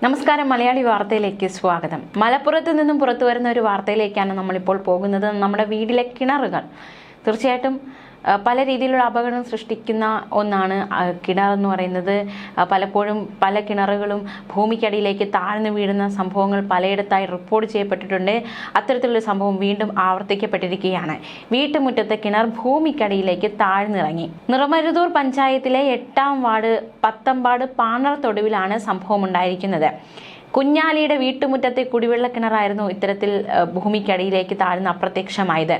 നമസ്കാരം, മലയാളി വാർത്തയിലേക്ക് സ്വാഗതം. മലപ്പുറത്ത് നിന്നും പുറത്തു വരുന്ന ഒരു വാർത്തയിലേക്കാണ് നമ്മളിപ്പോൾ പോകുന്നത്. നമ്മുടെ വീട്ടിലെ കിണറുകൾ തീർച്ചയായിട്ടും പല രീതിയിലുള്ള അപകടം സൃഷ്ടിക്കുന്ന ഒന്നാണ് കിണർ എന്ന് പറയുന്നത്. പലപ്പോഴും പല കിണറുകളും ഭൂമിക്കടിയിലേക്ക് താഴ്ന്നു വീഴുന്ന സംഭവങ്ങൾ പലയിടത്തായി റിപ്പോർട്ട് ചെയ്യപ്പെട്ടിട്ടുണ്ട്. അത്തരത്തിലുള്ള സംഭവം വീണ്ടും ആവർത്തിക്കപ്പെട്ടിരിക്കുകയാണ്. വീട്ടുമുറ്റത്തെ കിണർ ഭൂമിക്കടിയിലേക്ക് താഴ്ന്നിറങ്ങി. നിറമരുതൂർ പഞ്ചായത്തിലെ 8-ാം വാർഡ് പത്തമ്പാട് പാണർ തൊടുവിലാണ് സംഭവം ഉണ്ടായിരിക്കുന്നത്. കുഞ്ഞാലിയുടെ വീട്ടുമുറ്റത്തെ കുടിവെള്ള കിണറായിരുന്നു ഇത്തരത്തിൽ ഭൂമിക്കടിയിലേക്ക് താഴ്ന്ന് അപ്രത്യക്ഷമായത്.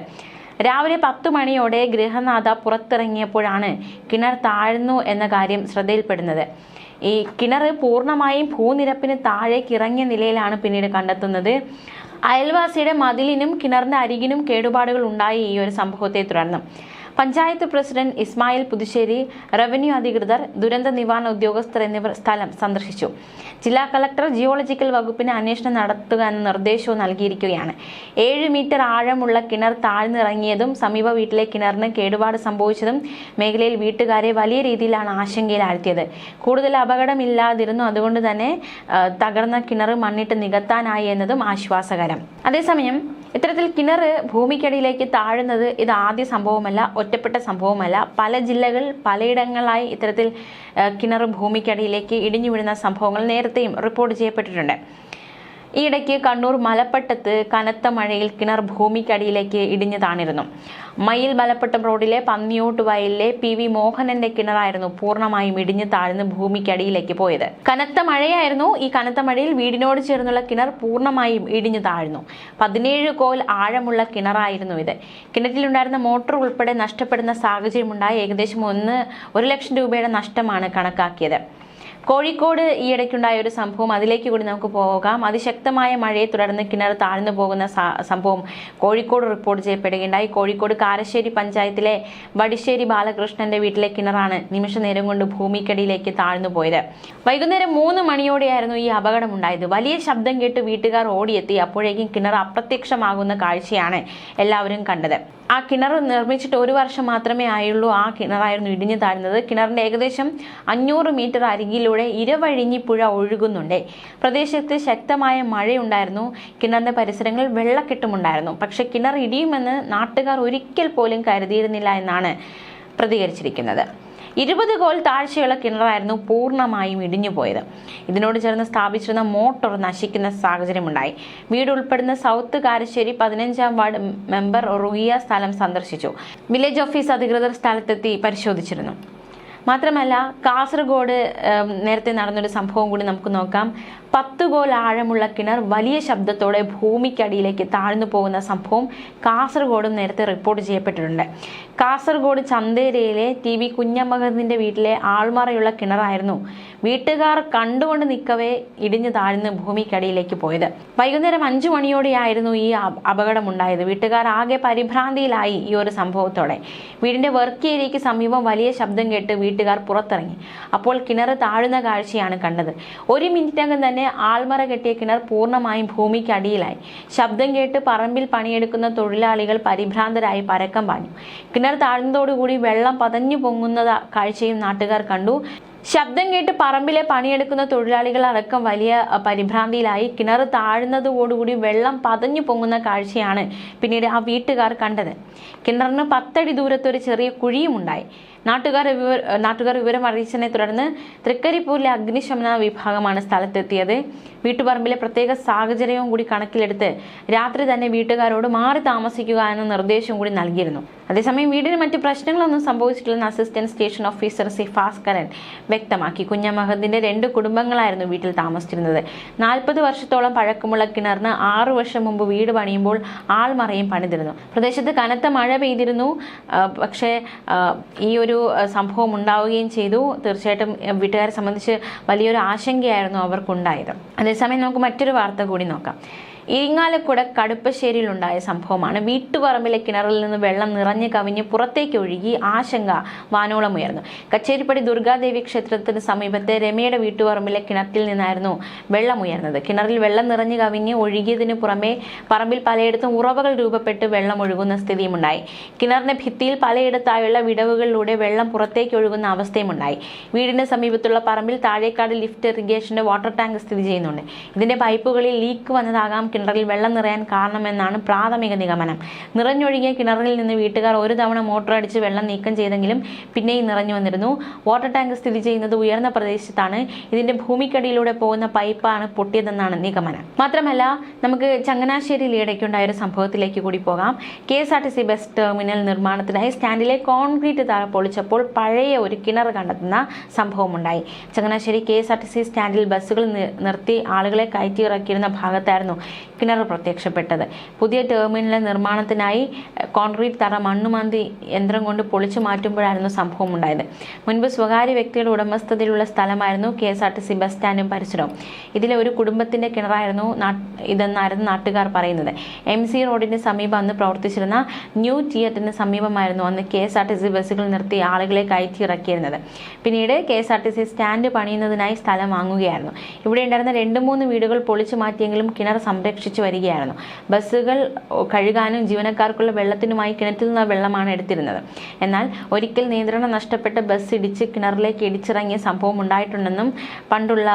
രാവിലെ 10 മണിയോടെ ഗൃഹനാഥ പുറത്തിറങ്ങിയപ്പോഴാണ് കിണർ താഴ്ന്നു എന്ന കാര്യം ശ്രദ്ധയിൽപ്പെടുന്നത്. ഈ കിണർ പൂർണ്ണമായും ഭൂനിരപ്പിന് താഴേക്ക് ഇറങ്ങിയ നിലയിലാണ് പിന്നീട് കണ്ടെത്തുന്നത്. അയൽവാസിയുടെ മതിലിനും കിണറിന്റെ അരികിനും കേടുപാടുകൾ ഉണ്ടായി ഈ ഒരു സംഭവത്തെ തുടർന്ന്. പഞ്ചായത്ത് പ്രസിഡന്റ് ഇസ്മായിൽ പുതുശ്ശേരി, റവന്യൂ അധികൃതർ, ദുരന്ത നിവാരണ ഉദ്യോഗസ്ഥർ എന്നിവർ സ്ഥലം സന്ദർശിച്ചു. ജില്ലാ കളക്ടർ ജിയോളജിക്കൽ വകുപ്പിന് അന്വേഷണം നടത്തുക എന്ന നിർദ്ദേശവും നൽകിയിരിക്കുകയാണ്. 7 മീറ്റർ ആഴമുള്ള കിണർ താഴ്ന്നിറങ്ങിയതും സമീപ വീട്ടിലെ കിണറിന് കേടുപാട് സംഭവിച്ചതും മേഖലയിൽ വീട്ടുകാരെ വലിയ രീതിയിലാണ് ആശങ്കയിലാഴ്ത്തിയത്. കൂടുതൽ അപകടമില്ലാതിരുന്നു. അതുകൊണ്ട് തന്നെ തകർന്ന കിണർ മണ്ണിട്ട് നികത്താനായി എന്നതും ആശ്വാസകരം. അതേസമയം ഇത്തരത്തിൽ കിണർ ഭൂമിക്കടിയിലേക്ക് താഴുന്നത് ഇത് ആദ്യ സംഭവമല്ല, ഒറ്റപ്പെട്ട സംഭവമല്ല. പല ജില്ലകൾ പലയിടങ്ങളായി ഇത്തരത്തിൽ കിണർ ഭൂമിക്കടിയിലേക്ക് ഇടിഞ്ഞു വീഴുന്ന സംഭവങ്ങൾ നേരത്തെയും റിപ്പോർട്ട് ചെയ്യപ്പെട്ടിട്ടുണ്ട്. ഈയിടയ്ക്ക് കണ്ണൂർ മലപ്പട്ടത്ത് കനത്ത മഴയിൽ കിണർ ഭൂമിക്കടിയിലേക്ക് ഇടിഞ്ഞു താണിരുന്നു. മയിൽ മലപ്പട്ടം റോഡിലെ പന്നിയോട്ട് വയലിലെ PV മോഹനന്റെ കിണറായിരുന്നു പൂർണ്ണമായും ഇടിഞ്ഞു താഴ്ന്ന് ഭൂമിക്കടിയിലേക്ക് പോയത്. കനത്ത മഴയായിരുന്നു. ഈ കനത്ത മഴയിൽ വീടിനോട് ചേർന്നുള്ള കിണർ പൂർണ്ണമായും ഇടിഞ്ഞു താഴ്ന്നു. 17 കോൽ ആഴമുള്ള കിണറായിരുന്നു ഇത്. കിണറ്റിലുണ്ടായിരുന്ന മോട്ടോർ ഉൾപ്പെടെ നഷ്ടപ്പെടുന്ന സാഹചര്യമുണ്ടായി. ഏകദേശം 1 ലക്ഷം രൂപയുടെ നഷ്ടമാണ് കണക്കാക്കിയത്. കോഴിക്കോട് ഈയിടയ്ക്കുണ്ടായ ഒരു സംഭവം, അതിലേക്ക് കൂടി നമുക്ക് പോകാം. അതിശക്തമായ മഴയെ തുടർന്ന് കിണർ താഴ്ന്നു പോകുന്ന സംഭവം കോഴിക്കോട് റിപ്പോർട്ട് ചെയ്യപ്പെടുകയുണ്ടായി. കോഴിക്കോട് കാരശ്ശേരി പഞ്ചായത്തിലെ വടിശ്ശേരി ബാലകൃഷ്ണന്റെ വീട്ടിലെ കിണറാണ് നിമിഷ നേരം കൊണ്ട് ഭൂമിക്കടിയിലേക്ക് താഴ്ന്നു പോയത്. വൈകുന്നേരം 3 മണിയോടെയായിരുന്നു ഈ അപകടം ഉണ്ടായത്. വലിയ ശബ്ദം കേട്ട് വീട്ടുകാർ ഓടിയെത്തി. അപ്പോഴേക്കും കിണർ അപ്രത്യക്ഷമാകുന്ന കാഴ്ചയാണ് എല്ലാവരും കണ്ടത്. ആ കിണർ നിർമ്മിച്ചിട്ട് 1 വർഷം മാത്രമേ ആയുള്ളൂ. ആ കിണറായിരുന്നു ഇടിഞ്ഞു താഴ്ന്നത്. കിണറിന്റെ ഏകദേശം 500 മീറ്റർ അരികിലൂടെ ഇരവഴിഞ്ഞി പുഴ ഒഴുകുന്നുണ്ട്. പ്രദേശത്ത് ശക്തമായ മഴയുണ്ടായിരുന്നു. കിണറിന്റെ പരിസരങ്ങളിൽ വെള്ളക്കെട്ടുമുണ്ടായിരുന്നു. പക്ഷെ കിണർ ഇടിയുമെന്ന് നാട്ടുകാർ ഒരിക്കൽ പോലും കരുതിയിരുന്നില്ല എന്നാണ് പ്രതികരിച്ചിരിക്കുന്നത്. 20 കോൽ താഴ്ചയുള്ള കിണറായിരുന്നു പൂർണ്ണമായും ഇടിഞ്ഞുപോയത്. ഇതിനോട് ചേർന്ന് സ്ഥാപിച്ചിരുന്ന മോട്ടോർ നശിക്കുന്ന സാഹചര്യമുണ്ടായി. വീട് ഉൾപ്പെടുന്ന സൗത്ത് കാരശ്ശേരി 15-ാം വാർഡ് മെമ്പർ റുഹിയ സ്ഥലം സന്ദർശിച്ചു. വില്ലേജ് ഓഫീസ് അധികൃതർ സ്ഥലത്തെത്തി പരിശോധിച്ചിരുന്നു. മാത്രമല്ല, കാസർഗോഡ് നേരത്തെ നടന്നൊരു സംഭവം കൂടി നമുക്ക് നോക്കാം. 10 കോൽ ആഴമുള്ള കിണർ വലിയ ശബ്ദത്തോടെ ഭൂമിക്കടിയിലേക്ക് താഴ്ന്നു പോകുന്ന സംഭവം കാസർഗോഡും നേരത്തെ റിപ്പോർട്ട് ചെയ്യപ്പെട്ടിട്ടുണ്ട്. കാസർഗോഡ് ചന്തേരയിലെ TV കുഞ്ഞമ്മഹദിന്റെ വീട്ടിലെ ആൾമറയുള്ള കിണറായിരുന്നു വീട്ടുകാർ കണ്ടുകൊണ്ട് നിൽക്കവേ ഇടിഞ്ഞു താഴ്ന്ന് ഭൂമിക്കടിയിലേക്ക് പോയത്. വൈകുന്നേരം 5 മണിയോടെയായിരുന്നു ഈ അപകടമുണ്ടായത്. വീട്ടുകാർ ആകെ പരിഭ്രാന്തിയിലായി ഈ ഒരു സംഭവത്തോടെ. വീടിന്റെ വർക്ക് ഏരിയയ്ക്ക് സമീപം വലിയ ശബ്ദം കേട്ട് വീട്ടുകാർ പുറത്തിറങ്ങി. അപ്പോൾ കിണർ താഴുന്ന കാഴ്ചയാണ് കണ്ടത്. 1 മിനിറ്റകം തന്നെ ആൾമറ കെട്ടിയ കിണർ പൂർണ്ണമായും ഭൂമിക്കടിയിലായി. ശബ്ദം കേട്ട് പറമ്പിൽ പണിയെടുക്കുന്ന തൊഴിലാളികൾ പരിഭ്രാന്തരായി പരക്കം പാഞ്ഞു. കിണർ താഴ്ന്നതോടുകൂടി വെള്ളം പതഞ്ഞു പൊങ്ങുന്ന കാഴ്ചയും നാട്ടുകാർ കണ്ടു. ശബ്ദം കേട്ട് പറമ്പിലെ പണിയെടുക്കുന്ന തൊഴിലാളികൾ അടക്കം വലിയ പരിഭ്രാന്തിയിലായി. കിണർ താഴ്ന്നതോടുകൂടി വെള്ളം പതഞ്ഞു പൊങ്ങുന്ന കാഴ്ചയാണ് പിന്നീട് ആ വീട്ടുകാർ കണ്ടത്. കിണറിന് 10 അടി ദൂരത്തൊരു ചെറിയ കുഴിയും ഉണ്ടായി. നാട്ടുകാർ വിവരം അറിയിച്ചതിനെ തുടർന്ന് തൃക്കരിപ്പൂരിലെ അഗ്നിശമന വിഭാഗമാണ് സ്ഥലത്തെത്തിയത്. വീട്ടുപറമ്പിലെ പ്രത്യേക സാഹചര്യവും കൂടി കണക്കിലെടുത്ത് രാത്രി തന്നെ വീട്ടുകാരോട് മാറി താമസിക്കുക എന്ന നിർദ്ദേശവും കൂടി നൽകിയിരുന്നു. അതേസമയം വീടിന് മറ്റ് പ്രശ്നങ്ങളൊന്നും സംഭവിച്ചിട്ടില്ലെന്ന് അസിസ്റ്റന്റ് സ്റ്റേഷൻ ഓഫീസർ സിഫാസ്കരൻ വ്യക്തമാക്കി. കുഞ്ഞമ്മഹദിന്റെ 2 കുടുംബങ്ങളായിരുന്നു വീട്ടിൽ താമസിച്ചിരുന്നത്. 40 വർഷത്തോളം പഴക്കമുള്ള കിണറിന് 6 വർഷം മുമ്പ് വീട് പണിയുമ്പോൾ ആൾമറയും പണിതിരുന്നു. പ്രദേശത്ത് കനത്ത മഴ പെയ്തിരുന്നു. പക്ഷേ ഈ ഒരു സംഭവം ഉണ്ടാവുകയും ചെയ്തു. തീർച്ചയായിട്ടും വീട്ടുകാരെ സംബന്ധിച്ച് വലിയൊരു ആശങ്കയായിരുന്നു അവർക്കുണ്ടായത്. അതേസമയം നമുക്ക് മറ്റൊരു വാർത്ത കൂടി നോക്കാം. ഇരിങ്ങാലക്കുട കടുപ്പശ്ശേരിയിലുണ്ടായ സംഭവമാണ്. വീട്ടുപറമ്പിലെ കിണറിൽ നിന്ന് വെള്ളം നിറഞ്ഞു കവിഞ്ഞ് പുറത്തേക്ക് ഒഴുകി ആശങ്ക വാനോളമുയർന്നു. കച്ചേരിപ്പടി ദുർഗാദേവി ക്ഷേത്രത്തിന് സമീപത്തെ രമയുടെ വീട്ടുപറമ്പിലെ കിണറ്റിൽ നിന്നായിരുന്നു വെള്ളം ഉയർന്നത്. കിണറിൽ വെള്ളം നിറഞ്ഞു കവിഞ്ഞ് ഒഴുകിയതിനു പുറമെ പറമ്പിൽ പലയിടത്തും ഉറവകൾ രൂപപ്പെട്ട് വെള്ളം ഒഴുകുന്ന സ്ഥിതിയുമുണ്ടായി. കിണറിന്റെ ഭിത്തിയിൽ പലയിടത്തായുള്ള വിടവുകളിലൂടെ വെള്ളം പുറത്തേക്ക് ഒഴുകുന്ന അവസ്ഥയുമുണ്ടായി. വീടിന് സമീപത്തുള്ള പറമ്പിൽ താഴേക്കാട് ലിഫ്റ്റ് ഇറിഗേഷന്റെ വാട്ടർ ടാങ്ക് സ്ഥിതി ചെയ്യുന്നുണ്ട്. ഇതിന്റെ പൈപ്പുകളിൽ ലീക്ക് വന്നതാകാം കിണറിൽ വെള്ളം നിറയാൻ കാരണമെന്നാണ് പ്രാഥമിക നിഗമനം. നിറഞ്ഞൊഴുകിയ കിണറിൽ നിന്ന് വീട്ടുകാർ ഒരു തവണ മോട്ടോർ അടിച്ച് വെള്ളം നീക്കം ചെയ്തെങ്കിലും പിന്നെയും നിറഞ്ഞു വന്നിരുന്നു. വാട്ടർ ടാങ്ക് സ്ഥിതി ചെയ്യുന്നത് ഉയർന്ന പ്രദേശത്താണ്. ഇതിന്റെ ഭൂമിക്കടിയിലൂടെ പോകുന്ന പൈപ്പാണ് പൊട്ടിയതെന്നാണ് നിഗമനം. മാത്രമല്ല, നമുക്ക് ചങ്ങനാശ്ശേരിയിൽ ഇടയ്ക്കുണ്ടായ ഒരു സംഭവത്തിലേക്ക് കൂടി പോകാം. KSRTC ബസ് ടെർമിനൽ നിർമ്മാണത്തിനായി സ്റ്റാൻഡിലെ കോൺക്രീറ്റ് തറ പൊളിച്ചപ്പോൾ പഴയ ഒരു കിണർ കണ്ടെത്തുന്ന സംഭവമുണ്ടായി. ചങ്ങനാശ്ശേരി KSRTC സ്റ്റാൻഡിൽ ബസ്സുകൾ നിർത്തി ആളുകളെ കയറ്റിയിറക്കിയിരുന്ന ഭാഗത്തായിരുന്നു കിണർ പ്രത്യക്ഷപ്പെട്ടത്. പുതിയ ടെർമിനൽ നിർമ്മാണത്തിനായി കോൺക്രീറ്റ് തറ മണ്ണുമാന്തി യന്ത്രം കൊണ്ട് പൊളിച്ചു മാറ്റുമ്പോഴായിരുന്നു സംഭവം ഉണ്ടായത്. മുൻപ് സ്വകാര്യ വ്യക്തിയുടെ ഉടമസ്ഥതയിലുള്ള സ്ഥലമായിരുന്നു KSRTC ബസ് സ്റ്റാൻഡും പരിസരവും. ഇതിലെ ഒരു കുടുംബത്തിന്റെ കിണറായിരുന്നു ഇതെന്നായിരുന്നു നാട്ടുകാർ പറയുന്നത്. MC റോഡിന് സമീപം അന്ന് പ്രവർത്തിച്ചിരുന്ന ന്യൂ തിയേറ്ററിന് സമീപമായിരുന്നു അന്ന് KSRTC ബസ്സുകൾ നിർത്തി ആളുകളെ കയറ്റിയിറക്കിയിരുന്നത്. പിന്നീട് KSRTC സ്റ്റാൻഡ് പണിയുന്നതിനായി സ്ഥലം വാങ്ങുകയായിരുന്നു. ഇവിടെ ഉണ്ടായിരുന്ന 2-3 വീടുകൾ പൊളിച്ചു മാറ്റിയെങ്കിലും കിണർ സംരക്ഷിച്ചു വരികയായിരുന്നു. ബസ്സുകൾ കഴുകാനും ജീവനക്കാർക്കുള്ള വെള്ളത്തിനുമായി കിണറ്റിൽ നിന്ന് വെള്ളമാണ് എടുത്തിരുന്നത്. എന്നാൽ ഒരിക്കൽ നിയന്ത്രണം നഷ്ടപ്പെട്ട് ബസ് ഇടിച്ച് കിണറിലേക്ക് ഇടിച്ചിറങ്ങിയ സംഭവം ഉണ്ടായിട്ടുണ്ടെന്നും പണ്ടുള്ള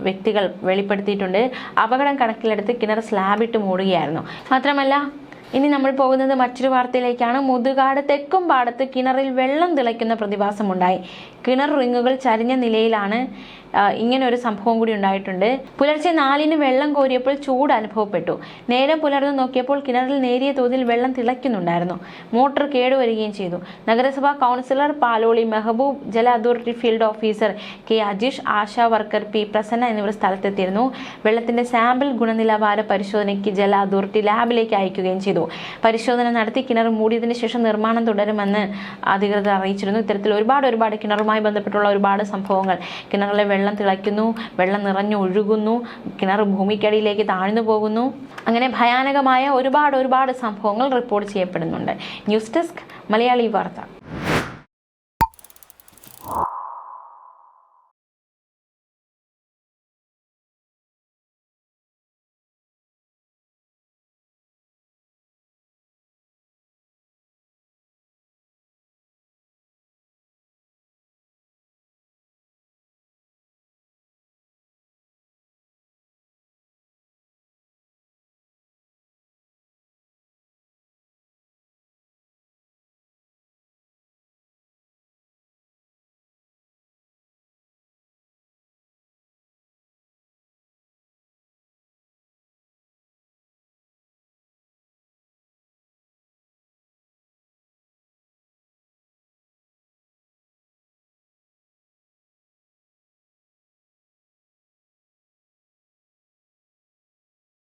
വ്യക്തികൾ വെളിപ്പെടുത്തിയിട്ടുണ്ട്. അപകടം കണക്കിലെടുത്ത് കിണർ സ്ലാബിട്ട് മൂടുകയായിരുന്നു. മാത്രമല്ല, ഇനി നമ്മൾ പോകുന്നത് മറ്റൊരു വാർത്തയിലേക്കാണ്. മുതുകാട് തെക്കുംപാടത്ത് കിണറിൽ വെള്ളം തിളയ്ക്കുന്ന പ്രതിഭാസമുണ്ടായി. കിണർ റിങ്ങുകൾ ചരിഞ്ഞ നിലയിലാണ്. ഇങ്ങനെ ഒരു സംഭവം കൂടി ഉണ്ടായിട്ടുണ്ട്. പുലർച്ചെ 4-ന് വെള്ളം കോരിയപ്പോൾ ചൂട് അനുഭവപ്പെട്ടു. നേരം പുലർന്നു നോക്കിയപ്പോൾ കിണറിൽ നേരിയ തോതിൽ വെള്ളം തിളയ്ക്കുന്നുണ്ടായിരുന്നു. മോട്ടോർ കേടുവരികയും ചെയ്തു. നഗരസഭാ കൗൺസിലർ പാലോളി മെഹബൂബ്, ജല authority field officer K Ajeesh, ASHA worker P Prasanna എന്നിവർ സ്ഥലത്തെത്തിയിരുന്നു. വെള്ളത്തിന്റെ സാമ്പിൾ ഗുണനിലവാര പരിശോധനയ്ക്ക് ജല അതോറിറ്റി ലാബിലേക്ക് അയക്കുകയും ചെയ്തു. പരിശോധന നടത്തി കിണർ മൂടിയതിനു ശേഷം നിർമ്മാണം തുടരുമെന്ന് അധികൃതർ അറിയിച്ചിരുന്നു. ഇത്തരത്തിൽ ഒരുപാട് കിണറുമായി ബന്ധപ്പെട്ടുള്ള ഒരുപാട് സംഭവങ്ങൾ. കിണറിലെ വെള്ളം തിളയ്ക്കുന്നു, വെള്ളം നിറഞ്ഞു ഒഴുകുന്നു, കിണർ ഭൂമിക്കടിയിലേക്ക് താഴ്ന്നു പോകുന്നു. അങ്ങനെ ഭയാനകമായ ഒരുപാട് സംഭവങ്ങൾ റിപ്പോർട്ട് ചെയ്യപ്പെടുന്നുണ്ട്. ന്യൂസ് ഡെസ്ക് മലയാളി വാർത്ത.